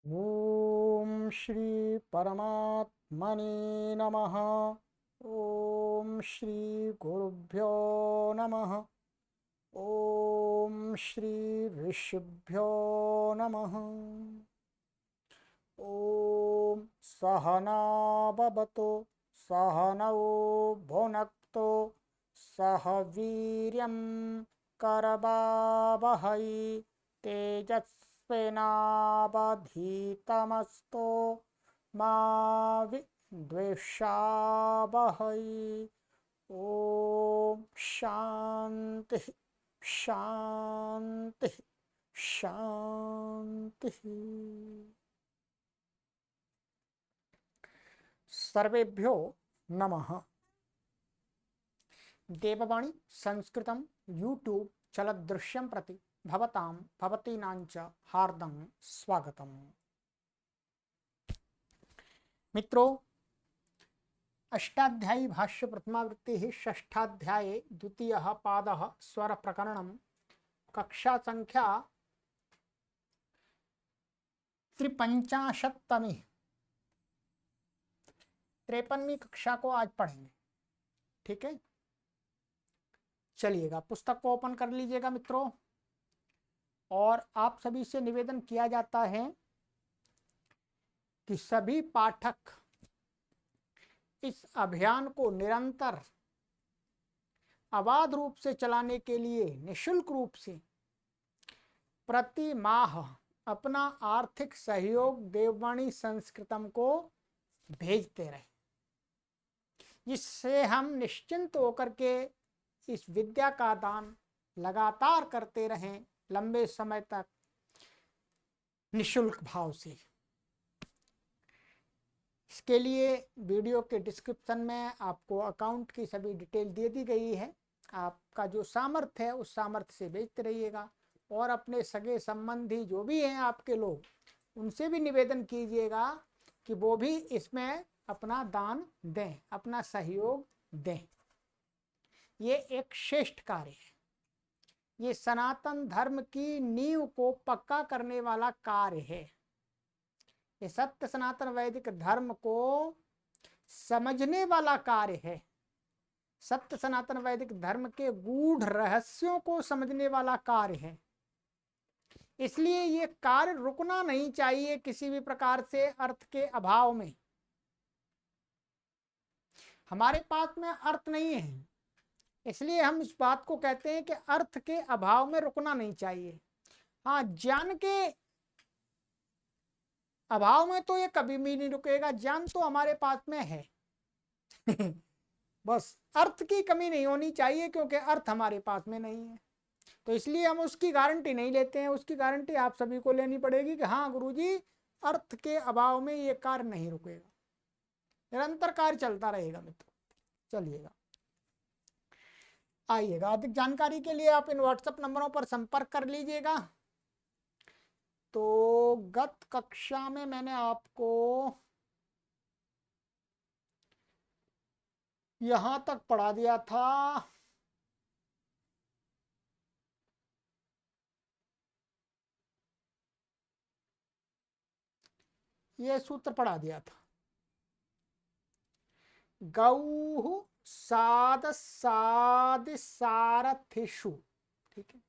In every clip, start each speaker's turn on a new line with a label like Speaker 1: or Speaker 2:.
Speaker 1: ओम श्री परमात्मने नमः। ओम श्री गुरुभ्यो नमः। ओम श्री ऋषिभ्यो नमः। ओम सहना भवतु सहनौ भुनक्तु सह वीर्यं करवावहै तेजस्विनावधीतमस्तु मा विद्विषावहै। ओम शांति शांति शांति। सर्वेभ्यो नमः। देववाणी संस्कृतं यूट्यूब चलदृश्यं प्रति भवतां भवतीनांच हार्दं स्वागतम्। मित्रों, अष्टाध्यायी भाष्य प्रथमावृत्ति षष्ठाध्याये द्वितीयः पादः स्वर प्रकरणं कक्षा संख्या 53 53वीं कक्षा को आज पढ़ेंगे। ठीक है, चलिएगा पुस्तक को ओपन कर लीजिएगा मित्रों। और आप सभी से निवेदन किया जाता है कि सभी पाठक इस अभियान को निरंतर अबाध रूप से चलाने के लिए निःशुल्क रूप से प्रति माह अपना आर्थिक सहयोग देववाणी संस्कृतम को भेजते रहे, जिससे हम निश्चिंत होकर के इस विद्या का दान लगातार करते रहें लंबे समय तक निःशुल्क भाव से। इसके लिए वीडियो के डिस्क्रिप्शन में आपको अकाउंट की सभी डिटेल दे दी गई है। आपका जो सामर्थ्य है उस सामर्थ्य से भेजते रहिएगा और अपने सगे संबंधी जो भी हैं आपके लोग, उनसे भी निवेदन कीजिएगा कि वो भी इसमें अपना दान दें, अपना सहयोग दें। ये एक श्रेष्ठ कार्य है। ये सनातन धर्म की नींव को पक्का करने वाला कार्य है। ये सत्य सनातन वैदिक धर्म को समझने वाला कार्य है। सत्य सनातन वैदिक धर्म के गूढ़ रहस्यों को समझने वाला कार्य है। इसलिए ये कार्य रुकना नहीं चाहिए किसी भी प्रकार से अर्थ के अभाव में। हमारे पास में अर्थ नहीं है, इसलिए हम इस बात को कहते हैं कि अर्थ के अभाव में रुकना नहीं चाहिए। हाँ, ज्ञान के अभाव में तो ये कभी भी नहीं रुकेगा। ज्ञान तो हमारे पास में है बस अर्थ की कमी नहीं होनी चाहिए, क्योंकि अर्थ हमारे पास में नहीं है। तो इसलिए हम उसकी गारंटी नहीं लेते हैं। उसकी गारंटी आप सभी को लेनी पड़ेगी कि हाँ गुरुजी, अर्थ के अभाव में ये कार्य नहीं रुकेगा, निरंतर कार्य चलता रहेगा। मित्रों चलिएगा, आइएगा। अधिक जानकारी के लिए आप इन व्हाट्सएप नंबरों पर संपर्क कर लीजिएगा। तो गत कक्षा में मैंने आपको यहां तक पढ़ा दिया था। ये सूत्र पढ़ा दिया था, गौः साद साद सारथिषु। ठीक है,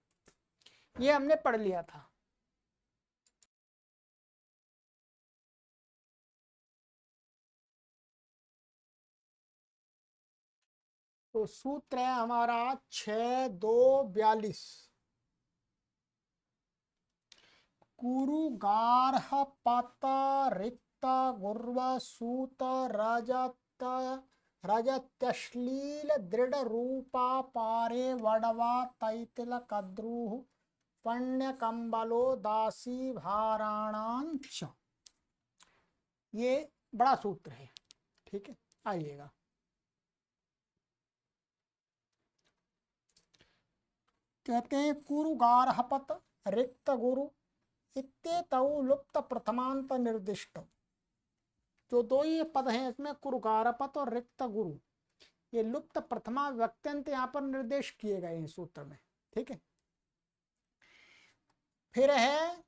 Speaker 1: ये हमने पढ़ लिया था। तो सूत्र है हमारा 6242। कुरु गार्ह पत रिक्त गुर्व सूत रजत रजत्यश्लील दृढ़ रूपा पारे वडवा तैतिल कद्रुः पण्य कंबलो दासी भाराणांच। ये बड़ा सूत्र है। ठीक है, आइएगा। कहते हैं कुरु गार्हपत रिक्त गुरु इत्येतौ लुप्त प्रथमांत निर्दिष्ट। जो दो ये पद हैं इसमें, कुरु गार्हपत और रिक्त गुरु, ये लुप्त प्रथमा व्यक्त्यंत यहाँ पर निर्देश किए गए हैं सूत्र में। ठीक है, फिर है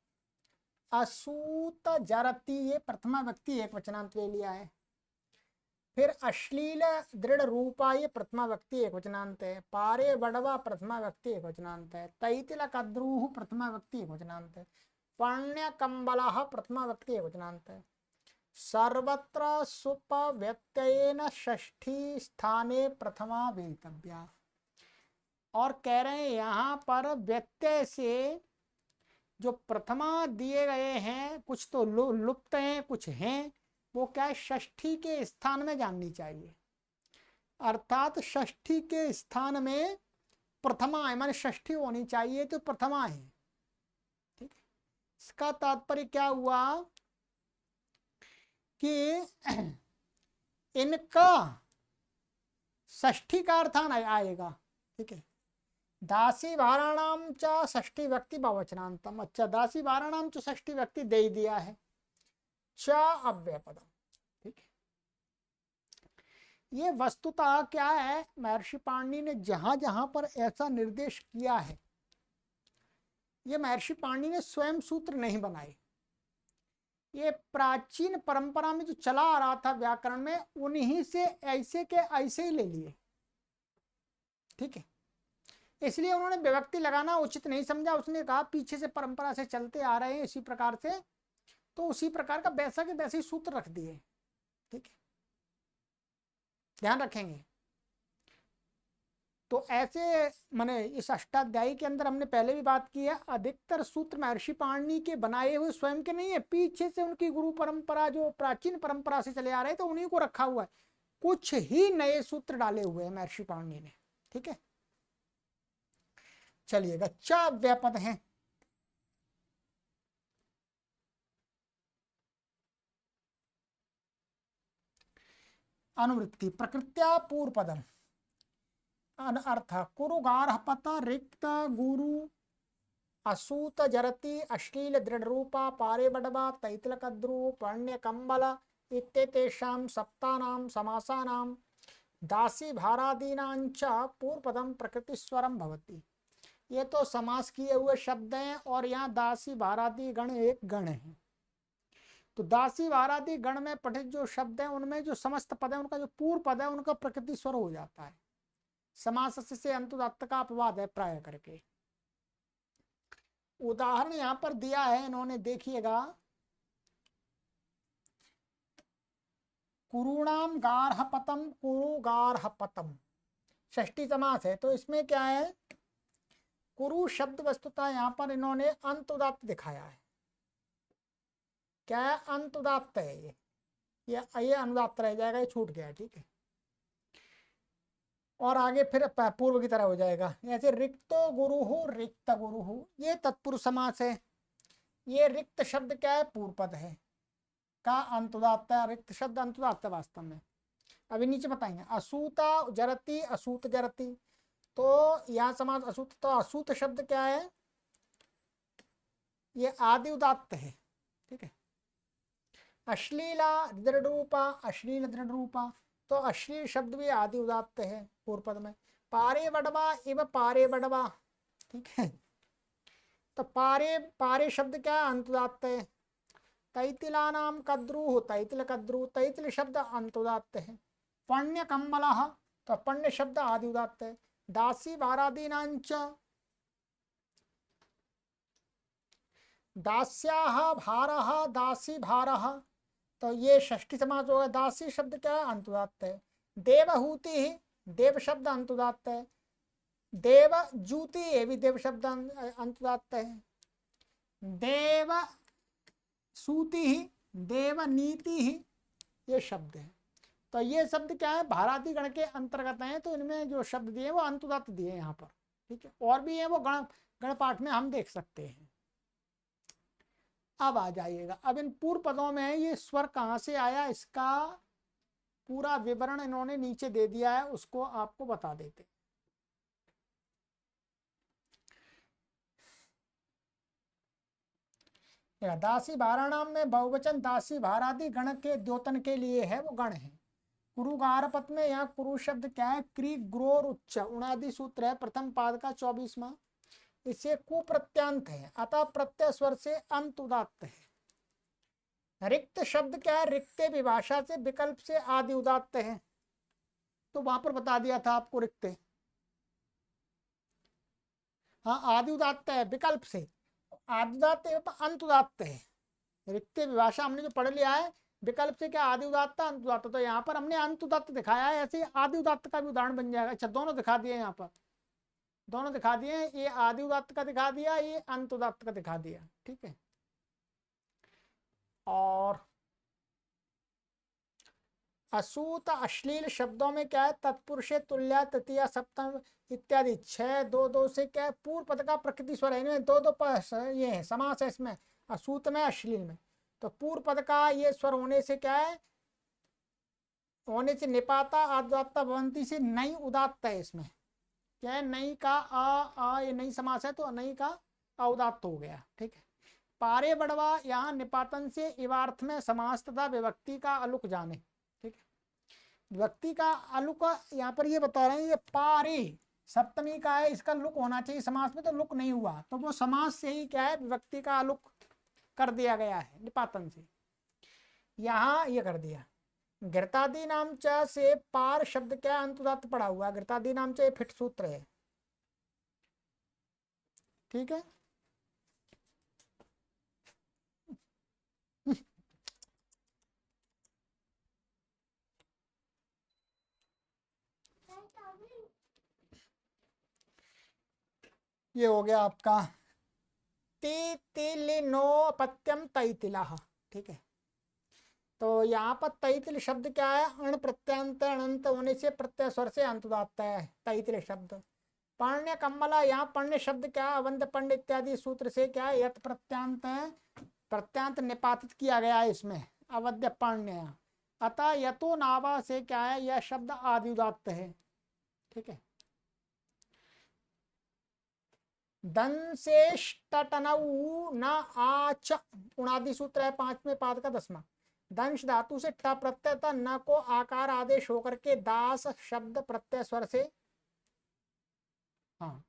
Speaker 1: असूत जरति ये प्रथमा व्यक्ति एक वचनांत ले लिया है। फिर अश्लील दृढ़ रूपा ये प्रथमा व्यक्ति एक वचनांत है। पारे बड़वा प्रथमा व्यक्ति एक वचनांत है। तैतिल कद्रूह प्रथमा व्यक्ति एक वचनांत है। पण्य कंबलः प्रथमा व्यक्ति एक वचनांत है। सर्वत्र सुप व्यत्ययेन षष्ठी स्थाने प्रथमा वेतव्या। और कह रहे हैं यहाँ पर व्यत्यय से जो प्रथमा दिए गए हैं कुछ तो लुप्त हैं कुछ हैं, वो क्या है षष्ठी के स्थान में जाननी चाहिए। अर्थात षष्ठी के स्थान में प्रथमा है, माने षष्ठी होनी चाहिए तो प्रथमा है। ठीक है, इसका तात्पर्य क्या हुआ कि इनका षष्ठी का अर्थ आएगा। ठीक है, दासी भाराणाम च षष्ठी व्यक्ति बहुवचनांतम। अच्छा, दासी भाराणाम च षष्ठी व्यक्ति दे ही दिया है, च अव्ययपदम। ठीक है, ये वस्तुतः क्या है, महर्षि पाणिनि ने जहां जहां पर ऐसा निर्देश किया है, ये महर्षि पाणिनि ने स्वयं सूत्र नहीं बनाए, ये प्राचीन परंपरा में जो चला आ रहा था व्याकरण में, उन्हीं से ऐसे के ऐसे ही ले लिए। ठीक है, इसलिए उन्होंने विभक्ति लगाना उचित नहीं समझा। उसने कहा पीछे से परंपरा से चलते आ रहे हैं इसी प्रकार से, तो उसी प्रकार का वैसा के वैसे ही सूत्र रख दिए। ठीक है, ध्यान रखेंगे। तो ऐसे माने इस अष्टाध्यायी के अंदर हमने पहले भी बात की है, अधिकतर सूत्र महर्षि पाणिनि के बनाए हुए स्वयं के नहीं है, पीछे से उनकी गुरु परंपरा जो प्राचीन परंपरा से चले आ रहे हैं तो उन्हीं को रखा हुआ है। कुछ ही नए सूत्र डाले हुए हैं महर्षि पाणिनि ने। ठीक है, चलिएगा, च व्यापद है। अनुवृत्ति प्रकृत्या पूर्व पदम अर्थ कुरु गारह पत रिक्त गुरु असूत जरति अश्लील दृढ़ रूपा पारे बडवा तैतल कद्रु पण्य कंबल इत्येतेषां सप्तानां समासानां दासी भारादीनांच पूर्व पदम प्रकृति स्वरम भवति। ये तो समास किए हुए शब्द हैं और यहाँ दासी भारादी गण एक गण है। तो दासी भारादी गण में पठित जो शब्द हैं उनमें जो समस्त पद है उनका जो पूर्व पद है उनका प्रकृति स्वर हो जाता है। समास से अंतुदात्त का अपवाद है प्राय करके। उदाहरण यहां पर दिया है इन्होंने, देखिएगा, कुरुणाम गार्हपतम कुरु गार्हपतम षष्ठी समास है। तो इसमें क्या है, कुरु शब्द वस्तुतः यहां पर इन्होंने अंतुदात्त दिखाया है। क्या है, अंतुदात्त है ये अनुदात्त रह जाएगा, ये छूट गया। ठीक है, और आगे फिर पूर्व की तरह हो जाएगा। जैसे रिक्तो गुरुहु रिक्त गुरुहु, ये तत्पुरुष समास है। ये रिक्त शब्द क्या है, पूर्व पद है का अंतुदात्त है। रिक्त शब्द अंतुदात्त है वास्तव में। अभी नीचे बताएंगे। असूता जरती असूत जरती, तो यहाँ समास असूत, तो असूत शब्द क्या है, ये आदि उदात्त है। ठीक है, अश्लीला दृढ़ रूपा अश्लील दृढ़ रूपा, तो अश्लील शब्द भी आदि उदात्त है पूर्व पद में। पारे बडवा इव पारे बडवा। ठीक है, तो पारे पारे शब्द क्या है, अंतुदात्त है। तैतिलानाम कद्रु तैतिल कद्रु, तैतिल शब्द अंतुदात्त है। पण्य कंबलः, तो पण्य शब्द आदि उदात्त है। दासी भारादीनांच दास्याः भारः दासी भारः, तो ये षष्ठी समास होगा। दासी शब्द क्या है, अंतुदात्त है। देवहूति देव शब्द अंतुदात्त है। देवजूति ये भी देव शब्द अंतुदात्त है। देव सूति देवनीति ये शब्द है। तो ये शब्द क्या है, भारादी गण के अंतर्गत हैं। तो इनमें जो शब्द दिए वो अंतुदात्त दिए यहाँ पर। ठीक है, और भी है वो गण पाठ में हम देख सकते हैं। अब आ जाइएगा, अब इन पूर्व पदों में ये स्वर कहाँ से आया, इसका पूरा विवरण इन्होंने नीचे दे दिया है, उसको आपको बता देते। दासी भाराणाम में बहुवचन दासी भारादि गण के द्योतन के लिए है, वो गण है। कुरु गारपत में यहाँ कुरु शब्द क्या है, क्री ग्रोर उच्च उणादि सूत्र है, प्रथम पाद का 24वां। इससे कुप्रत्यांत है, अतः प्रत्यय स्वर से अंत उदात्त है। रिक्त शब्द क्या है? रिक्ते विभाषा से, विकल्प से, आदि उदात्त है। तो वहां पर बता दिया था आपको रिक्ते, हाँ आदि उदात्त है विकल्प से, आदि उदात्त है तो अंत उदात्त है। रिक्ते विभाषा हमने जो पढ़ लिया है, विकल्प से क्या आदि उदात्त अंत उदात्त, तो यहाँ पर हमने अंत उदात्त दिखाया है, ऐसे आदि उदात्त का भी उदाहरण बन जाएगा। अच्छा दोनों दिखा दिए, यहाँ पर दोनों दिखा दिए, ये आदि उदात्त का दिखा दिया, ये अंत उदात्त का दिखा दिया, ठीक है। और असूत अश्लील शब्दों में क्या है? तत्पुरुष, तुल्य, तृतीया, सप्तम इत्यादि 6 2 2 से क्या है? पूर्व पद का प्रकृति स्वर है, इनमें 2 2 ये है समास है इसमें, असूत में अश्लील में। तो पूर्व पद का ये स्वर होने से क्या है? होने से निपाता आदात्ता भवंती से नई उदात्त है। इसमें क्या है? नई का आ ये नई समास है, तो नई का अउदात्त हो गया, ठीक है। पारे बड़वा यहाँ निपातन से इवार्थ में समास तथा विभक्ति का अलुक जाने, ठीक है। विभक्ति का अलुक यहाँ पर ये बता रहे हैं, ये पारे सप्तमी का है, इसका लुक होना चाहिए समास में, तो लुक नहीं हुआ, तो वो समास से ही क्या है? विभक्ति का अलुक कर दिया गया है निपातन से, यहाँ ये कर दिया। घृतादि नाम च से पार शब्द क्या अंत उदात्त पड़ा हुआ? घृतादि नाम च फिट सूत्र है, ठीक है। ये हो गया आपका तिलिनोपत्यम तैतिलाह, ठीक है। तो यहाँ पर तैतिल शब्द क्या है? अण प्रत्यांत अनंत होने से प्रत्यय स्वर से अंत उदात्त है तैतिल शब्द। पण्य कम्मला, यहाँ पण्य शब्द क्या है? अवंत पंड इत्यादि सूत्र से क्या है? यत प्रत्यांत है, प्रत्यांत निपातित किया गया है इसमें, अवध्य पण्य। अतः यतो नावा से क्या है? यह शब्द आदि उदात्त है, ठीक है। दंशेष्टनऊ न आच उणादि सूत्र है 5वें पाद का 10वां। दंश धातु से ट प्रत्यय था, न को आकार आदेश होकर के दास शब्द प्रत्यय स्वर से, हाँ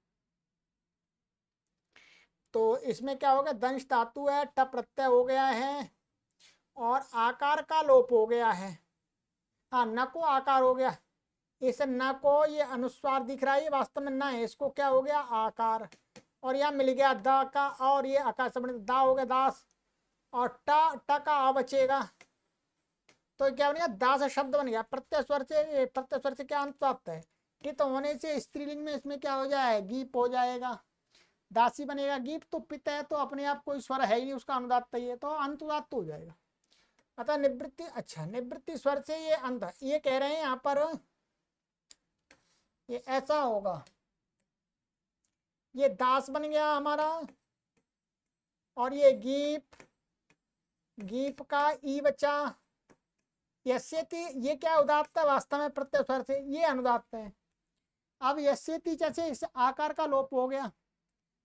Speaker 1: तो इसमें क्या होगा? दंश धातु है, ट प्रत्यय हो गया है और आकार का लोप हो गया है, हाँ न को आकार हो गया, इस न को ये अनुस्वार दिख रहा है, ये वास्तव में न है, इसको क्या हो गया? आकार, और यहाँ मिल गया द का, और ये आकार से दा हो गया दास, और ट का आ बचेगा, तो क्या बन गया? दास शब्द बन गया। प्रत्यय स्वर से क्या अंत प्राप्त है? टित होने से स्त्रीलिंग में इसमें क्या हो जाए? गीप हो जाएगा, दासी बनेगा गीप, तो पित है तो अपने आप कोई स्वर है ही नहीं, उसका अनुदात्त ही है, तो अंतुदात्त हो जाएगा। अतः निवृत्ति, अच्छा निवृत्ति स्वर से ये अंत, ये कह रहे हैं यहाँ पर ये ऐसा होगा, ये दास बन गया हमारा, और ये गीप, गीप का ई बचा, यस्यति ये क्या उदात्त है? वास्तव में प्रत्यय स्वर से ये अनुदात्त है। अब यस्यति जैसे इस आकार का लोप हो गया,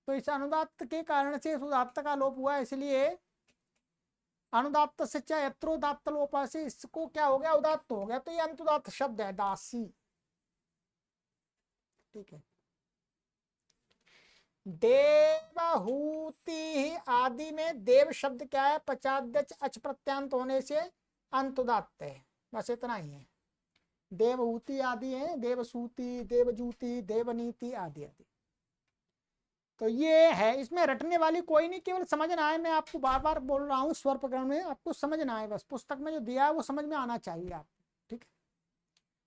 Speaker 1: तो इस अनुदात्त के कारण से इस उदात्त का लोप हुआ, इसलिए अनुदात्त से चाहे यत्रोदात्त लोप से इसको क्या हो गया? उदात्त हो गया, तो ये अंतुदात्त शब्द है दासी, ठीक है। देवहूति आदि में देव शब्द क्या है? पचाद्यच अच प्रत्यांत होने से अंतुदात्त है, बस इतना ही है। देवहूति आदि है, देवसूति, देवजूति, देवनीति आदि आदि, तो ये है। इसमें रटने वाली कोई नहीं, केवल समझना है। मैं आपको बार बार बोल रहा हूँ, स्वर प्रकरण में आपको समझना है, बस पुस्तक में जो दिया है वो समझ में आना चाहिए आपको, ठीक है।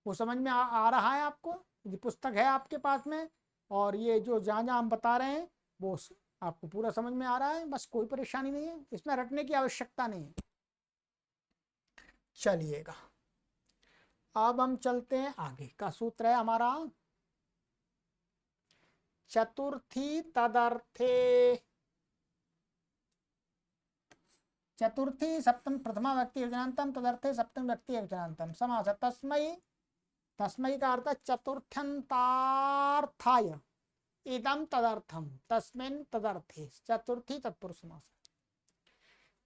Speaker 1: वो समझ में आ रहा है आपको, ये पुस्तक है आपके पास में, और ये जो जहाँ जहाँ हम बता रहे हैं वो आपको पूरा समझ में आ रहा है, बस कोई परेशानी नहीं है, इसमें रटने की आवश्यकता नहीं है। चलिएगा अब हम चलते हैं आगे का सूत्र है हमारा चतुर्थी तदर्थे। चतुर्थी सप्तम प्रथमा व्यक्ति योजनांतम, तदर्थे सप्तम व्यक्ति योजनांतम। समास तस्मै, तस्मै का अर्थ चतुर्थ्यंतार्थाय इदम तदर्थम, तस्मिन् तदर्थे, चतुर्थी तत्पुरुष समास।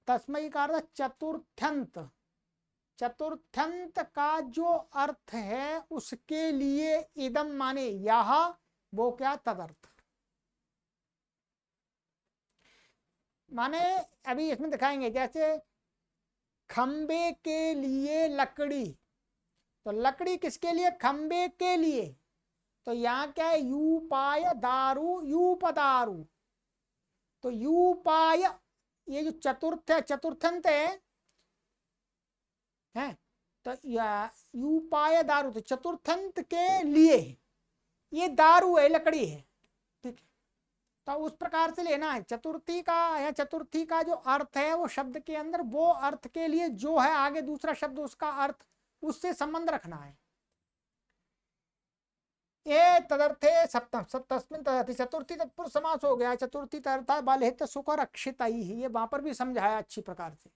Speaker 1: तस्मै का अर्थ चतुर्थ्यंत, चतुर्थ्यंत का जो अर्थ है उसके लिए इदम माने यह, वो क्या? तदर्थ, माने अभी इसमें दिखाएंगे, जैसे खंबे के लिए लकड़ी, तो लकड़ी किसके लिए? खंबे के लिए। तो यहाँ क्या है? यूपाय दारू, यूपदारू। तो यूपाय, ये जो चतुर्थ है, चतुर्थंत है तो यूपाय दारू, तो चतुर्थंत के लिए ये दारू है, लकड़ी है। ठीक है, तो उस प्रकार से लेना है। चतुर्थी का या चतुर्थी का जो अर्थ है वो शब्द के अंदर वो अर्थ के लिए जो है आगे दूसरा शब्द उसका अर्थ उससे संबंध रखना है। ये तदर्थे सप्तम तस्मिन तदर्थी, चतुर्थी तत्पुरुष समास हो गया। चतुर्थी तदर्था बल हित सुख और अक्षिताई, ये वहां पर भी समझाया अच्छी प्रकार से।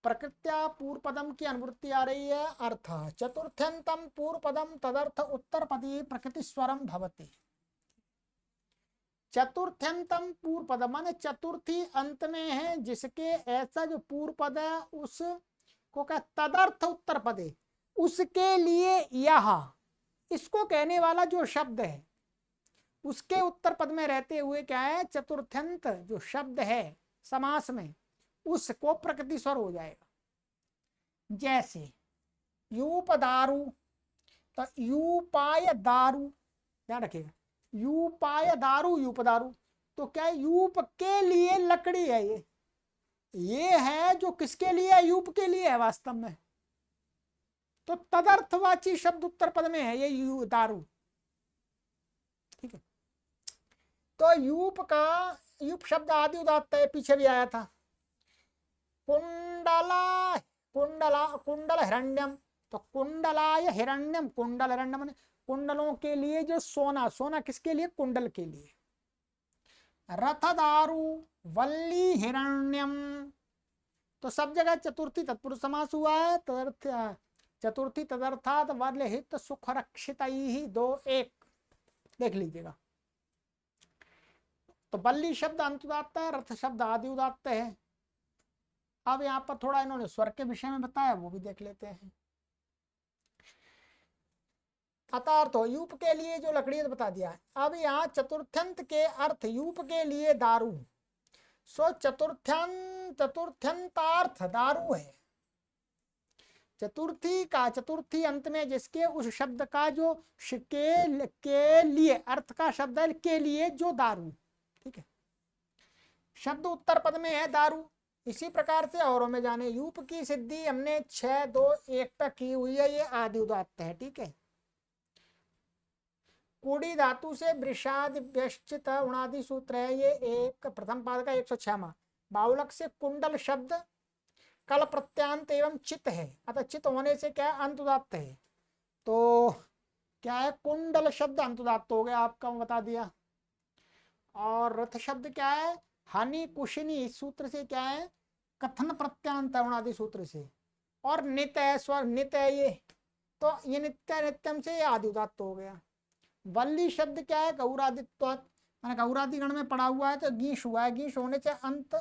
Speaker 1: प्रकृत्या पूर्व पदम की अनुवृत्ति आ रही है। अर्थ चतुर्थ्यंतम पूर्व पदम तदर्थ उत्तर पदी प्रकृति स्वरम भवति। चतुर्थ्यंतम पूर्व पद माने चतुर्थी अंत में है जिसके ऐसा जो पूर्व पद है उसको क्या? तदर्थ उत्तर पदे, उसके लिए यह, इसको कहने वाला जो शब्द है उसके उत्तर पद में रहते हुए क्या है? चतुर्थ्यंत जो शब्द है समास में उसको प्रकृति स्वर हो जाएगा। जैसे यूपदारू, तो यूपाय दारू, ध्यान रखिएगा, यूपाय दारू, यूपदारू, तो क्या है? यूप के लिए लकड़ी है। ये है जो किसके लिए है? यूप के लिए है वास्तव में। तो तदर्थवाची शब्द उत्तर पद में है, ये दारू। ठीक है, तो यूप का, यूप शब्द आदि उदात्त है, पीछे भी आया था। कुंडला, कुंडला, कुंडल हिरण्यम, तो कुंडलाय हिरण्यम, कुंडल हिरण्यम कुंडलों के लिए जो सोना, सोना किसके लिए? कुंडल के लिए। रथदारू वल्ली हिरण्यम, तो सब जगह चतुर्थी तत्पुरुष समास हुआ है। तदर्थ चतुर्थी तदर्थात वल हित सुख रक्षित ही, 2-1 देख लीजिएगा। तो वल्ली शब्द अंत उदात्त है, रथ शब्द आदि उदात्त है। अब यहाँ पर थोड़ा इन्होंने स्वर के विषय में बताया, वो भी देख लेते हैं। अतार्थ हो, यूप के लिए जो लकड़ी बता दिया है। अब यहाँ चतुर्थ्यंत के अर्थ यूप के लिए दारू, सो चतुर्थ्यंतार्थ दारू है। चतुर्थी का, चतुर्थी अंत में जिसके उस शब्द का जो के लिए अर्थ का शब्द है, के लिए जो दारू। ठीक है, शब्द उत्तर पद में है दारू। इसी प्रकार से औरों में जाने, यूप की सिद्धि हमने 6-2-1 पर की हुई है, ये आदि उदात्त है। ठीक है, कुड़ी धातु से वृषादि व्यश्चित उणादि सूत्र है, ये एक प्रथम पाद का 106वां। बाहुलक से कुंडल शब्द कल प्रत्यांत एवं चित है, अतः चित होने से क्या अंत उदात्त है। तो क्या है? कुंडल शब्द अंत उदात्त हो गया, आपका बता दिया। और रथ शब्द क्या है? हानि कुशिनी, इस सूत्र से क्या है? कथन प्रत्यांत उणादि सूत्र से। और नित्य स्वर नित्य ये, तो ये नित्य नित्यम से आदि उदात्त हो गया। वल्ली शब्द क्या है? गौरादित्वात्, मैंने गौरादिगण में पढ़ा हुआ है, तो गीश हुआ है, गीश होने से अंत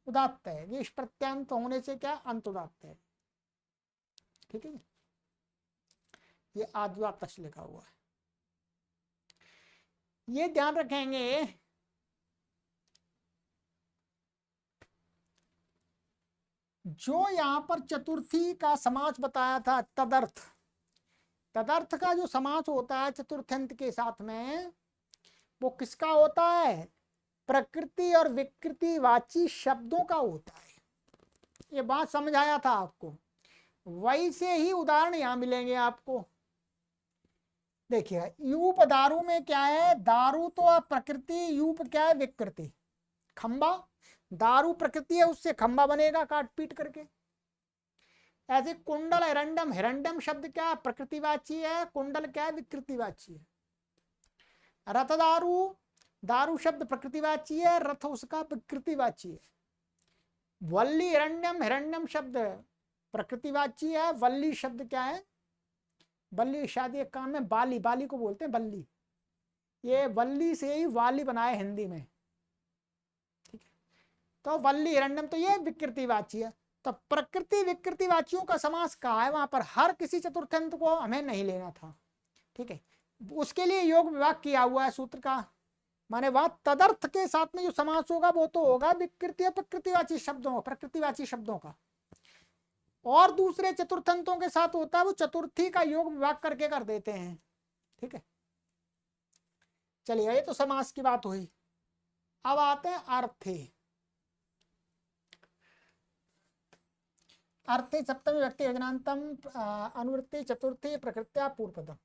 Speaker 1: उदात्त है, गीश प्रत्यांत होने से क्या? अंत उदात्त है। ठीक है, ये आदि उदात्त लिखा हुआ है, ये ध्यान रखेंगे। जो यहाँ पर चतुर्थी का समास बताया था, तदर्थ, तदर्थ का जो समास होता है चतुर्थ्यंत के साथ में, वो किसका होता है? प्रकृति और विकृति वाची शब्दों का होता है। ये बात समझाया था आपको, वैसे ही उदाहरण यहां मिलेंगे आपको। देखिए, यूप दारू में क्या है? दारू तो प्रकृति, यूप क्या है? विकृति। खंबा, दारू प्रकृति है, उससे खंबा बनेगा काट पीट करके। ऐसे कुंडल हिरण्यम, हिरण्यम शब्द क्या है? प्रकृतिवाची है, कुंडल क्या है? विकृतिवाची है। रथ दारू, दारू शब्द प्रकृतिवाची है, रथ उसका विकृतिवाची है। वल्ली हिरण्यम, हिरण्यम शब्द प्रकृतिवाची है, वल्ली शब्द क्या है? बल्ली शादी एक काम में, बाली, बाली को बोलते हैं बल्ली, ये वल्ली से ही वाली बनाए हिंदी में। ठीक है, तो वल्ली हिरण्यम, तो ये विकृतिवाची है। तो प्रकृति विकृतिवाचियों का समास कहा है, वहां पर हर किसी चतुर्थंत को हमें नहीं लेना था। ठीक है, उसके लिए योग विभाग किया हुआ है सूत्र का। माने वह तदर्थ के साथ में जो समास होगा वो तो होगा विकृति प्रकृतिवाची शब्दों प्रकृतिवाची शब्दों का, और दूसरे चतुर्थंतों के साथ होता है वो चतुर्थी का योग विभाग करके कर देते हैं। ठीक है, चलिए ये तो समास की बात हुई। अब आते हैं अर्थे। अर्थे सप्तमी व्यक्ति योजनांतम अनुवृत्ति चतुर्थी प्रकृत्या पूर्वपदम।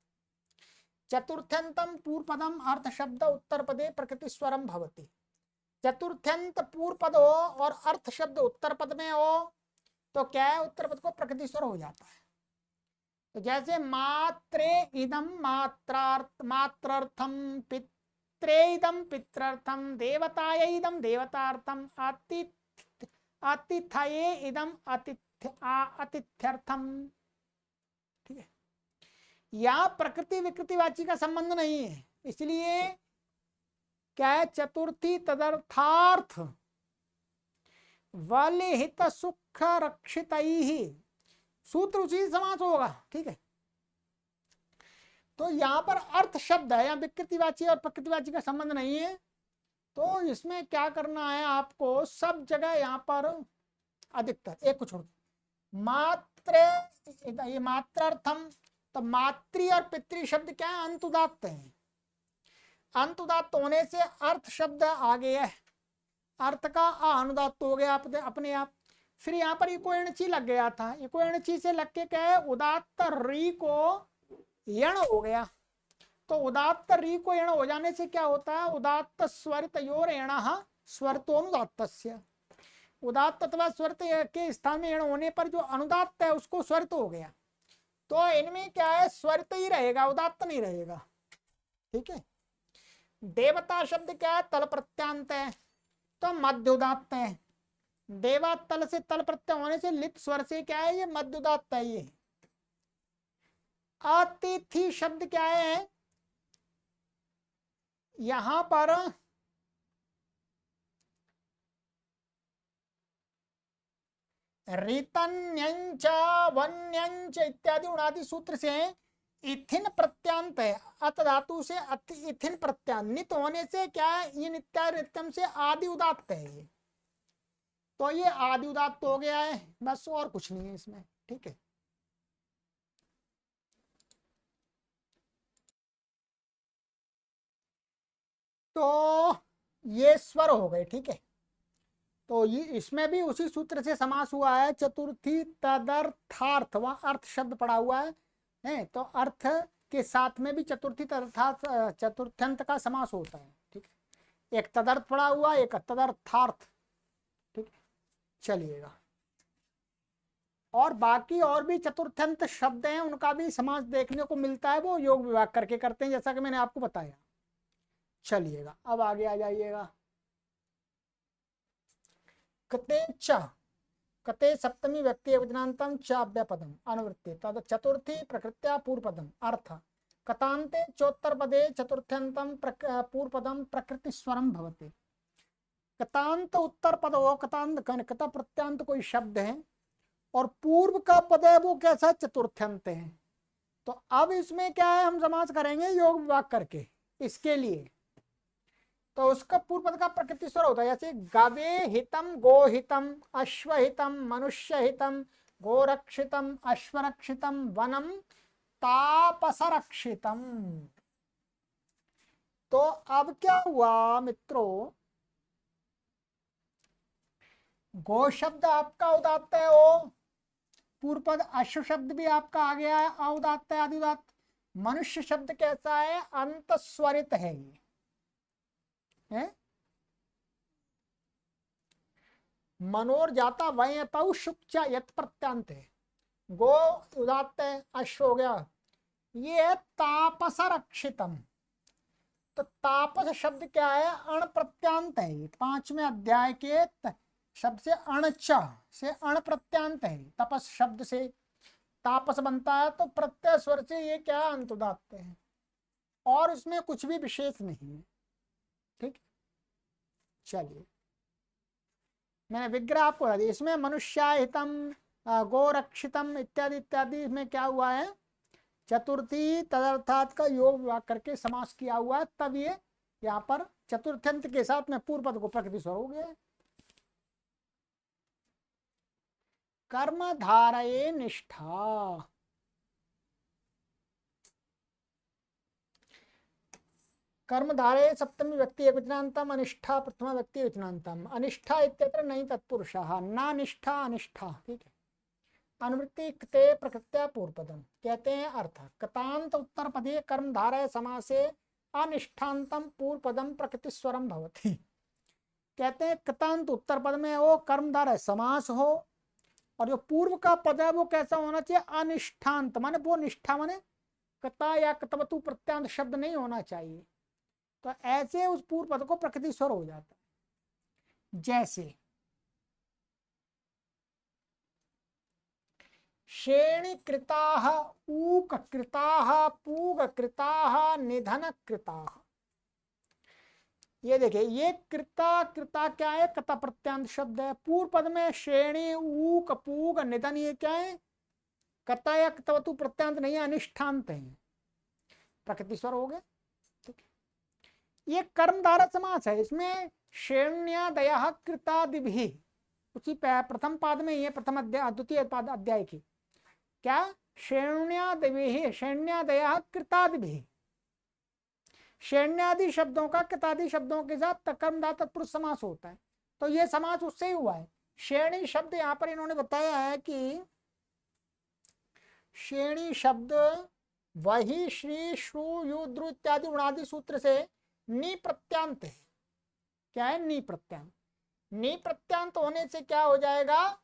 Speaker 1: चतुर्थ्यंतम पूर्वपदम अर्थ शब्द उत्तर पदे प्रकृति स्वरम भवति। चतुर्थ्यंत पूर्व पद हो और अर्थ शब्द उत्तर पद में हो तो क्या है, उत्तर पद को प्रकृति स्वर हो जाता है। तो जैसे मात्रे इदम मात्रार्थ मात्रर्थम, पित्रे इदम पित्रर्थम, देवताय इदम देवतार्थम, आतिथ्ये इदम आतिथ्यर्थम। ठीक है, या प्रकृति विकृतिवाची का संबंध नहीं है, इसलिए क्या है, चतुर्थी तदर्थार्थ वलिहित सुख रक्षित ही सूत्र उचित समास होगा। ठीक है, तो यहाँ पर अर्थ शब्द है, यहाँ विकृतिवाची और प्रकृतिवाची का संबंध नहीं है, तो इसमें क्या करना है आपको, सब जगह यहाँ पर अधिकतर एक को छोड़, मात्र ये मात्रार्थम, तो मातृ और पितृ शब्द क्या है, अंतुदात्त है। अंतुदात्त होने से अर्थ शब्द आ गया है, अर्थ का अनुदात्त हो गया अपने आप। फिर यहाँ पर इको एणची लग गया था, इको एणची से लग के क्या है, उदात्त री को यण हो गया। तो उदात्त री को यण हो जाने से क्या होता है, उदात्त स्वरितयोर यणः स्वरतोनुदात्तस्य। उदात्त अथवा स्वरित के स्थान में यण होने पर जो अनुदात्त है उसको स्वरित हो गया। तो इनमें क्या है, स्वरित ही रहेगा, उदात्त नहीं रहेगा। ठीक है, देवता शब्द क्या है, तल प्रत्यांत है, तो मध्य उदात्त है। देवा तल से तल प्रत्यय होने से लित स्वर से क्या है, ये मध्य उदात्त है। ये अतिथि शब्द क्या है, यहां पर रीतन्यंच वन्यंच इत्यादि उणादि सूत्र से इथिन प्रत्यांत है, अत धातु से इथिन प्रत्यांत, नित होने से क्या है, ये नित्या नित्यम से आदि उदात्त है ये, तो ये आदि उदात्त हो गया है, बस और कुछ नहीं है इसमें। ठीक है, तो ये स्वर हो गए। ठीक है, तो ये इसमें भी उसी सूत्र से समास हुआ है, चतुर्थी तदर्थार्थ, वह अर्थ शब्द पड़ा हुआ है, तो अर्थ के साथ में भी चतुर्थी तदर्थार्थ चतुर्थ्यंत का समास होता है। ठीक है, एक तदर्थ पड़ा हुआ, एक तदर्थार्थ। ठीक है, चलिएगा, और बाकी और भी चतुर्थ्यंत शब्द हैं उनका भी समास देखने को मिलता है, वो योग विभाग करके करते हैं, जैसा कि मैंने आपको बताया। चलिएगा, अब आगे आ जाइएगा। कते च, कते सप्तमी व्यक्ति वचनांतम च अव्यपदम अनुवृत्ति तद चतुर्थी प्रकृत्या पूर्वपदम अर्थ कतांते चोत्तर पदे चतुर्थ्यंतम पूर्वपदम प्रकृति स्वरम भवति। कतांत उत्तर पद हो, कतांत कता प्रत्यांत कोई शब्द है और पूर्व का पद है वो कैसा, चतुर्थ्यंत है। तो अब इसमें क्या है, हम समास करेंगे योग विभाग करके इसके लिए, तो उसका पूर्व पद का प्रकृति स्वर होता है, जैसे गवे हितम गोहितम, अश्वहितम मनुष्यहितम, गोरक्षितम अश्वरक्षितम, वनम तापसरक्षितम। तो अब क्या हुआ मित्रों, गो शब्द आपका उदात्त है, ओ पूर्व पद, अश्व शब्द भी आपका आ गया है, अउदात्त है, आदिउदात्त। मनुष्य शब्द कैसा है, अंत स्वरित है ये है? मनोर जाता वय तौ शुक्चा यत प्रत्यांत है, गो उदात्त है, अश्व हो गया, ये है तापस रक्षितम। तो तापस शब्द क्या है, अण प्रत्यांत है, 5वें अध्याय के शब्द से अणचा से अण प्रत्यांत है, तपस शब्द से तापस बनता है, तो प्रत्यय स्वर से ये क्या अंत उदात्त है, और इसमें कुछ भी विशेष नहीं है। ठीक, चलिए मैंने विग्रह आपको बता दिया। इसमें मनुष्याहितम गोरक्षितम इत्यादि इत्यादि में क्या हुआ है, चतुर्थी तदर्थात का योग विभाग करके समास किया हुआ है, तब ये यहाँ पर चतुर्थ्यंत के साथ में पूर्व पद को प्रकृति स्वर हो गया। कर्म धारये निष्ठा, कर्म धारये सप्तमी व्यक्ति एकवचनान्तम, अनिष्ठा प्रथमा व्यक्ति वचनान्तम। अनिष्ठा इत्यत्र नहीं तत्पुरुषः, ना निष्ठा अनिष्ठा, ठीक है। अनुवृत्ति कृते प्रकृत्या पूर्वपदम, कहते हैं अर्थ कृतांत उत्तर पदे कर्म धारय समासे अनिष्ठान्तम पूर्व पदम प्रकृति स्वरम भवति। कहते हैं कृतांत उत्तर पद में वो कर्म धारय समास हो, और जो पूर्व का पद है वो कैसा होना चाहिए, अनिष्ठांत, माने वो निष्ठा माने कृता या कृतवतु प्रत्यांत शब्द नहीं होना चाहिए। तो ऐसे उस पूर्व पद को प्रकृति स्वर हो जाता है। जैसे श्रेणी कृताः, ऊक कृताः, पूग कृताः, निधन कृताः। ये देखिए, ये कृता कृता क्या है, कृता प्रत्यांत शब्द है। पूर्व पद में श्रेणी, ऊक, पूग, निधन ये क्या है, कर्ता या कृतवतु प्रत्यांत नहीं है, अनिष्ठांत है, प्रकृति स्वर हो गए। ठीक, ये कर्मधारय समास है। इसमें श्रेण्यादयः कृतादिभिः, उसी प्रथम पाद में ये प्रथम अध्याय द्वितीय पाद अध्याय की क्या, श्रेण्यादिभिः, श्रेण्यादयः कृतादिभिः, श्रेण्यादि शब्दों का कृतादि शब्दों के साथ कर्मधारय तत्पुरुष समास होता है। तो ये समास उससे ही हुआ है। श्रेणी शब्द यहाँ पर इन्होंने बताया है कि श्रेणी शब्द वही श्री, श्रु, यु, द्रु इत्यादि उणादि सूत्र से नि प्रत्यांत है। क्या है, नि प्रत्यांत। नि प्रत्यांत होने से क्या हो जाएगा,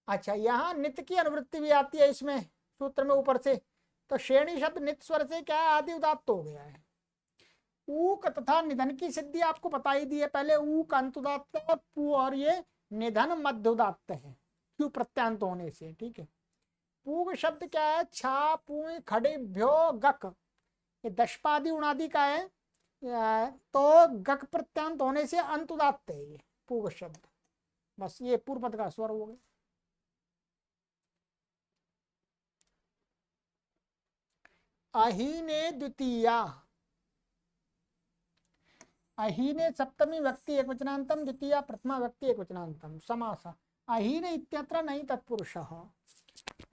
Speaker 1: अच्छा यहाँ नित्य की अनुवृत्ति भी आती है इसमें सूत्र में ऊपर से। तो श्रेणी शब्द नित्य स्वर से क्या है, आदि उदात्त हो गया है। ऊक तथा निधन की सिद्धि आपको बता ही दी है पहले। ऊक अंत उदात्त है, पू और ये निधन मध्य उदात्त है, क्यों प्रत्यांत होने से। ठीक है। पूग शब्द क्या है, छा, पुई, खड़े, भ्यो, गक, ये दशपादी उणादि का है। तो गक प्रत्यांत होने से अंत उदात्त है ये पूग शब्द। बस ये पूर्व पद का स्वर हो गया। अहीने द्वितीया, अहीने सप्तमी व्यक्ति एकवचनान्तम, द्वितीया प्रथमा व्यक्ति एकवचनान्तम। समास अहीने इत्यत्र नहीं तत्पुरुषः,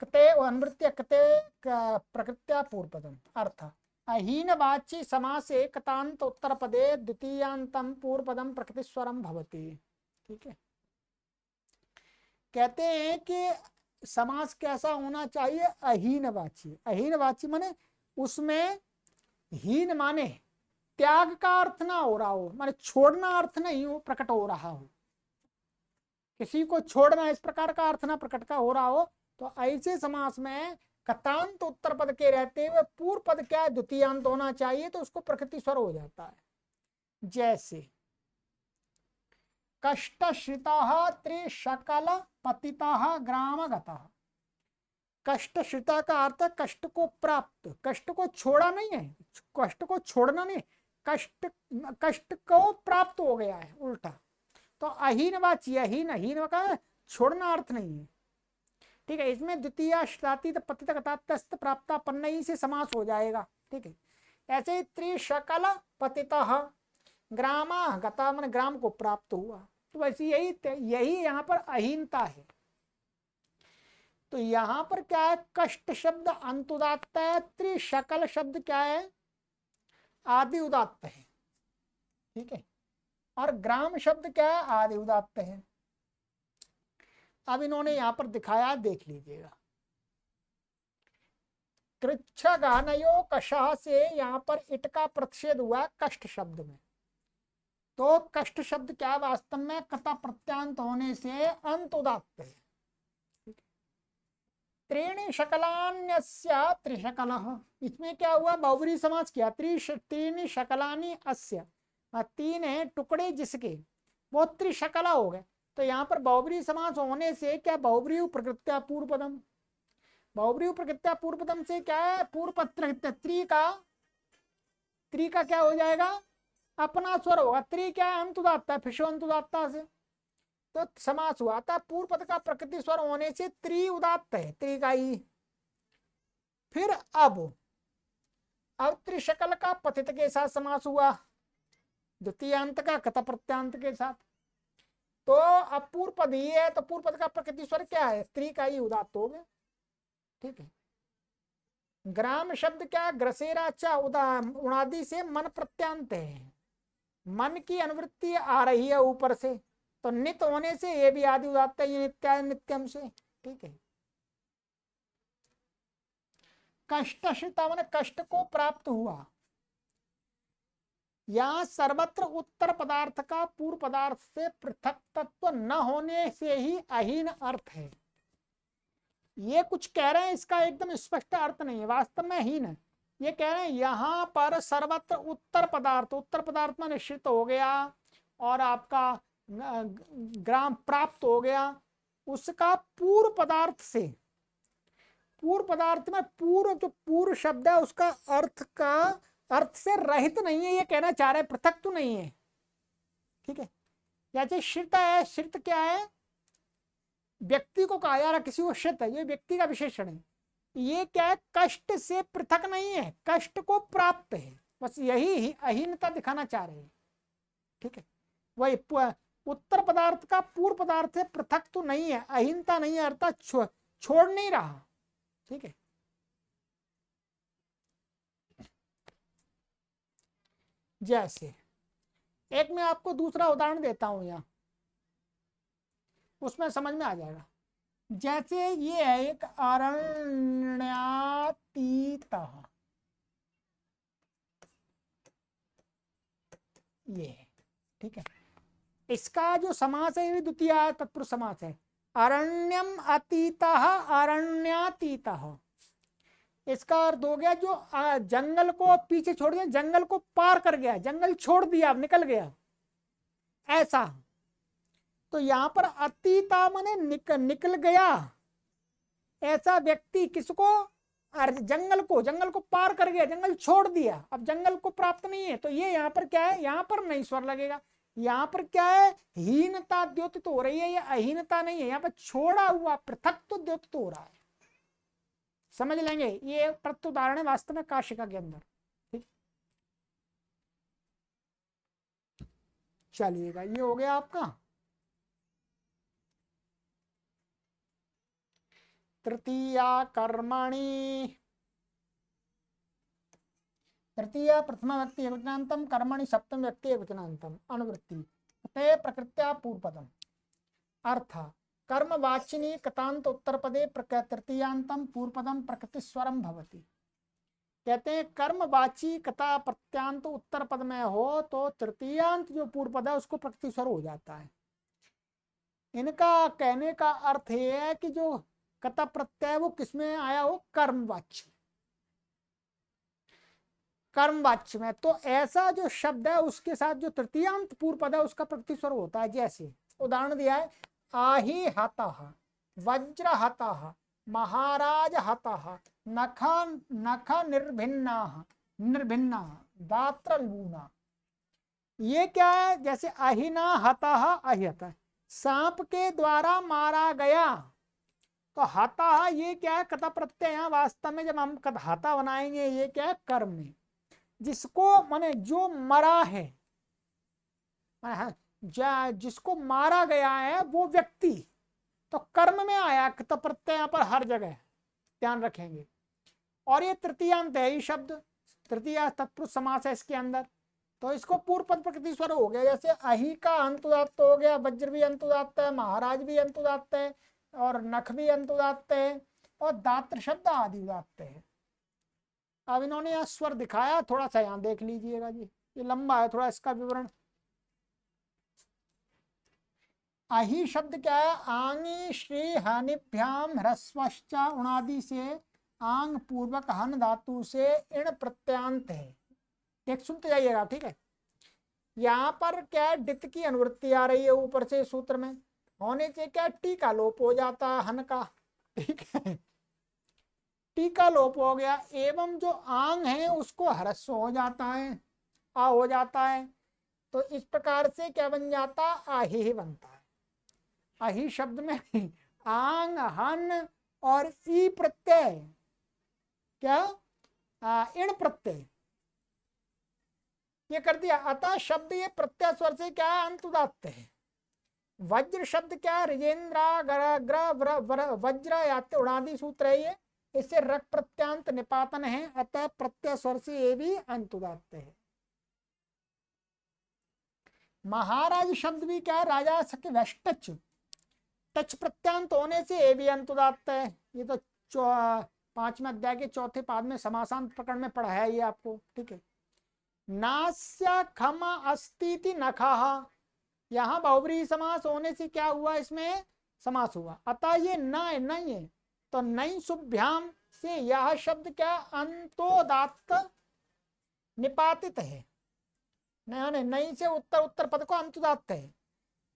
Speaker 1: कृते अनुवृत्ति कृते प्रकृत्या पूर्वपदम। अर्थ अहीनवाची समासे कृतांत उत्तर पदे द्वितीयांतम पूर्वपदम प्रकृति स्वरम भवति। ठीक है। कहते हैं कि समास कैसा होना चाहिए, अहीनवाची। अहीनवाची माने उसमें हीन माने त्याग का अर्थ ना हो रहा हो, माने छोड़ना अर्थ नहीं हो प्रकट हो रहा हो, किसी को छोड़ना इस प्रकार का अर्थ ना प्रकट का हो रहा हो। तो ऐसे समास में कृतांत उत्तर पद के रहते हुए पूर्व पद क्या है, द्वितीयांत होना चाहिए, तो उसको प्रकृति स्वर हो जाता है। जैसे कष्टश्रितः त्रिशकल पतितः ग्रामगतः। कष्टश्रिता का अर्थ कष्ट को प्राप्त, कष्ट को छोड़ा नहीं है, कष्ट को छोड़ना नहीं, कष्ट कष्ट को प्राप्त हो गया है उल्टा। तो अहीनवाची, अहीन अहीन का छोड़ना अर्थ नहीं है। ठीक है। इसमें द्वितीय श्रातित पतित गतास्तस्त प्राप्ता पन्नई से समास हो जाएगा। ठीक है। ऐसे ही त्रिशकल पतितः ग्रामा गता मन ग्राम को प्राप्त हुआ। तो वैसे यही यहाँ पर अहीनता है। तो यहाँ पर क्या है, कष्ट शब्द अंत उदात्त है, त्रिशकल शब्द क्या है, आदि उदात्त है। ठीक है। और ग्राम शब्द क्या है, आदि उदात्त है। अब इन्होंने यहां पर दिखाया, देख लीजिएगा। कृच्छ गहनयो कषः से यहाँ पर इट का प्रतिषेध हुआ कष्ट शब्द में। तो कष्ट शब्द क्या वास्तव में कृता प्रत्यांत होने से अंत उदात्त है। त्रीणि शकलान्यस्य त्रिशकलः, इसमें क्या हुआ, बहुब्रीहि समास किया। त्रीणि शकलानि अस्य, तीन है टुकड़े जिसके, वो त्रिशकला हो गए। तो यहाँ पर बहुब्रीहि समास होने से क्या, बहुब्रीहि प्रकृत्या पूर्व पदम, बहुब्रीहि प्रकृत्या पूर्व पदम से क्या है, पूर्व पत्र त्री का क्या हो जाएगा, अपना स्वर होगा। त्री क्या है, अंत उदात्त है, फिर अंत उदात्ता से तो समास हुआ था। पूर्व पद का प्रकृति स्वर होने से त्री उदात्त है, त्री का ही। फिर अब त्रिशकल का पतित के साथ समास हुआ, द्वितीयांत का कत प्रत्यांत के साथ। तो अब पूर्व पद ही है, तो पूर्व पद का प्रकृति स्वर क्या है, स्त्री का ही उदात्त हो गया। ठीक है। ग्राम शब्द क्या, ग्रसेरा चा उणादि से मन प्रत्यांत है, मन की अनुवृत्ति आ रही है ऊपर से, तो नित होने से ये भी आदि उदात्त है, ये नित्या नित्यम से। ठीक है। कष्टश्रिता माने कष्ट को प्राप्त हुआ। यहाँ सर्वत्र उत्तर पदार्थ का पूर्व पदार्थ से पृथक तत्व न होने से ही अहीन अर्थ है। ये कुछ कह रहे हैं, इसका एकदम स्पष्ट अर्थ नहीं है, वास्तव में हीन है। ये कह रहे हैं यहाँ पर सर्वत्र उत्तर पदार्थ में निश्चित हो गया और आपका ग्राम प्राप्त हो गया, उसका पूर्व पदार्थ से, पूर्व पदार्थ में पूर्व जो पूर्व शब्द है उसका अर्थ से रहित नहीं है, ये कहना चाह रहे हैं, पृथक तो नहीं है। ठीक है। जैसे श्रित है, श्रित क्या है, व्यक्ति को कहा जा रहा, किसी को श्रित है, ये व्यक्ति का विशेषण है। ये क्या है, कष्ट से पृथक नहीं है, कष्ट को प्राप्त है, बस यही अहीनता दिखाना चाह रहे हैं। ठीक है। वही उत्तर पदार्थ का पूर्व पदार्थ से पृथक तो नहीं है, अहीनता नहीं है, अर्थात छोड़ नहीं रहा। ठीक है। जैसे एक मैं आपको दूसरा उदाहरण देता हूं, यहां उसमें समझ में आ जाएगा। जैसे ये है एक अरण्यातीत, ये है। ठीक है। इसका जो समास है ये द्वितीय तत्पुरुष समास है, अरण्यम अतीतः अरण्यातीतः। इसका अर्थ हो गया जो जंगल को पीछे छोड़ दिया, जंगल को पार कर गया, जंगल छोड़ दिया, अब निकल गया, ऐसा। तो यहां पर अतीता माने निकल गया, ऐसा व्यक्ति किसको, जंगल को पार कर गया, जंगल छोड़ दिया, अब जंगल को प्राप्त नहीं है। तो ये यहाँ पर क्या है, यहाँ पर नहीं स्वर लगेगा, यहाँ पर क्या है, हीनता द्योतित हो रही है, ये अहीनता नहीं है, यहाँ पर छोड़ा हुआ पृथक तो द्योतित हो रहा है। समझ लेंगे, ये प्रत्युदाहरण है वास्तव में काशिका के अंदर। ठीक, चलिएगा, ये हो गया आपका तृतीया कर्मणि। तृतीया प्रथम व्यक्ति एकवचनांतम, कर्मणि सप्तम व्यक्ति एकवचनांतम, अनुवृत्ति ते प्रकृत्या पूर्वपदम। अर्थ कर्मवाचिनी कतांत उत्तर पदे तृतीयांतम पूर्वपदम प्रकृति स्वरम भवति। कहते हैं कर्मवाची कथा प्रत्यांत उत्तर पद में हो तो तृतीयांत जो पूर्व पद है उसको प्रकृति स्वर हो जाता है। इनका कहने का अर्थ ये है कि जो कथा प्रत्यय वो किसमें आया हो, कर्मवाच्य, कर्मवाच्य में। तो ऐसा जो शब्द है उसके साथ जो तृतीयांत पूर्व पद है उसका प्रकृति स्वर होता है। जैसे उदाहरण दिया है, आही हतः, वज्र हतः, महाराज हतः, नख निर्भिन्ना निर्भिन्ना, दात्र लूना। ये क्या है, जैसे अहिना हतः अहित, सांप के द्वारा मारा गया। तो हता ये क्या है, कथा प्रत्यय है। वास्तव में जब हम हता बनाएंगे ये क्या है, कर्म में, जिसको माने जो मरा है, जिसको मारा गया है वो व्यक्ति, तो कर्म में आया कथा प्रत्यय यहाँ पर हर जगह, ध्यान रखेंगे। और ये तृतीयांत है, ये शब्द तृतीय तत्पुरुष समास है इसके अंदर, तो इसको पूर्व पद प्रकृति स्वर हो गया। जैसे अहि का अंत उदात्त हो गया, वज्र भी अंत उदात्त है, महाराज भी अंत उदात्त है, और नख भी अंत उदात्त है, और दात्र शब्द आदि उदात्त है। अब इन्होंने यह स्वर दिखाया, थोड़ा सा यहाँ देख लीजिएगा जी, ये लंबा है थोड़ा इसका विवरण। अहि शब्द क्या है, आंगी श्री हानिभ्याम ह्रस्वश्च उणादि से आंग पूर्वक हन धातु से इण प्रत्यांत है। एक सुनते जाइएगा, ठीक है। यहाँ पर क्या है, डित की अनुवृत्ति आ रही है ऊपर से सूत्र में, होने से क्या टी का लोप हो जाता है हन का, ठीक है, टी का लोप हो गया, एवं जो आंग है उसको ह्रस्व हो जाता है, आ हो जाता है। तो इस प्रकार से क्या बन जाता, आही बनता है। अहि शब्द में आंग हन और ई प्रत्यय, क्या इण प्रत्यय, ये कर दिया। अतः शब्द ये प्रत्यय स्वर से क्या है, अंत उदात्त है। वज्र शब्द क्या है, वज्र याते उड़ादी सूत्र है ये, इससे रक प्रत्यांत निपातन है, अतः प्रत्यय स्वर से ये भी अंत उदात्त है। महाराज शब्द भी क्या है, राजा सके वेष्टच, टच प्रत्यांत होने से ये भी अंत उदात्त है। ये तो 5वें अध्याय के 4थे पाद में समासांत प्रकरण में पढ़ा है ये आपको, ठीक है। नास्य खम अस्ति नखः, यहाँ बहुब्रीहि समास होने से क्या हुआ, इसमें समास हुआ, अतः ये न नहीं है, तो नई शुभ्याम से यह शब्द क्या अंतोदात्त निपातित है। नई से उत्तर उत्तर पद को अंतोदात्त है।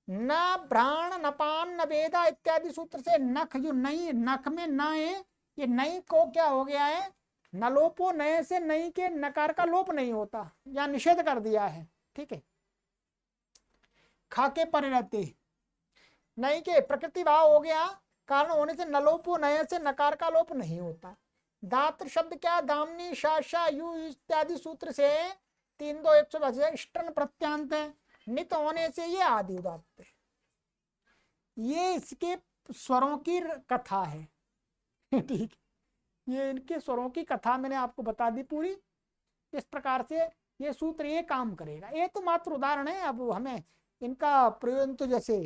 Speaker 1: न भ्राण नपान न वेदा इत्यादि सूत्र से नख जो नई, नख में न है, ये नई को क्या हो गया है, न लोपो, नए से नई के नकार का लोप नहीं होता, या निषेध कर दिया है, ठीक है। खाके पर रहते नई के प्रकृति भाव हो गया, कारण होने से नलोपो, नए से नकार का लोप नहीं होता। दात्र शब्द क्या, दामनी शाशा यु इत्यादि सूत्र से 3 2 100 इष्टन प्रत्यांत है, नित होने से ये आदि उदात्त है। ये इसके स्वरों की कथा है, ठीक। ये इनके स्वरों की कथा मैंने आपको बता दी पूरी। इस प्रकार से ये सूत्र ये काम करेगा। ये तो मात्र उदाहरण है, अब हमें इनका प्रयोजन तो जैसे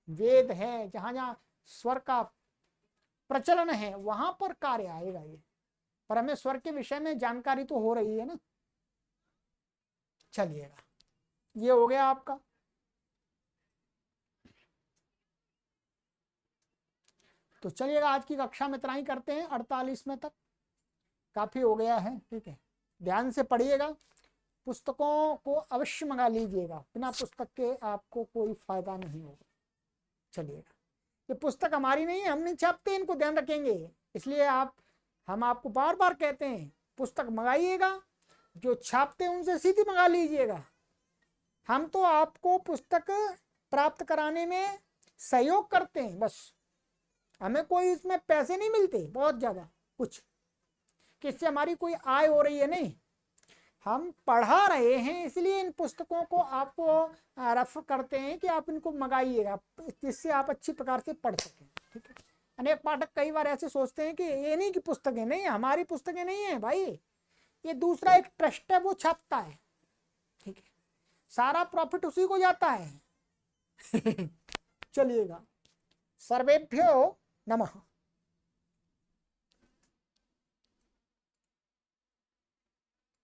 Speaker 1: वेद है, जहां जहां स्वर का प्रचलन है वहां पर कार्य आएगा ये, पर हमें स्वर के विषय में जानकारी तो हो रही है ना। चलिएगा, ये हो गया आपका। तो चलिएगा, आज की कक्षा में इतना ही करते हैं, 48वें तक काफी हो गया है, ठीक है। ध्यान से पढ़िएगा, पुस्तकों को अवश्य मंगा लीजिएगा, बिना पुस्तक के आपको कोई फायदा नहीं होगा। चलिएगा, ये पुस्तक हमारी नहीं है, हम नहीं छापते, इनको ध्यान रखेंगे, इसलिए हम आपको बार बार कहते हैं पुस्तक मंगाइएगा, जो छापते हैं उनसे सीधी मंगा लीजिएगा। हम तो आपको पुस्तक प्राप्त कराने में सहयोग करते हैं बस, हमें कोई इसमें पैसे नहीं मिलते बहुत ज्यादा कुछ, किससे हमारी कोई आय हो रही है, नहीं। हम पढ़ा रहे हैं, इसलिए इन पुस्तकों को आपको रेफर करते हैं कि आप इनको मंगाइएगा, जिससे आप अच्छी प्रकार से पढ़ सकें, ठीक है। अनेक पाठक कई बार ऐसे सोचते हैं कि ये नहीं की पुस्तकें नहीं, हमारी पुस्तकें नहीं है भाई, ये दूसरा एक ट्रस्ट है, वो छापता है, ठीक है, सारा प्रॉफिट उसी को जाता है। चलिएगा, सर्वेभ्यो नमः।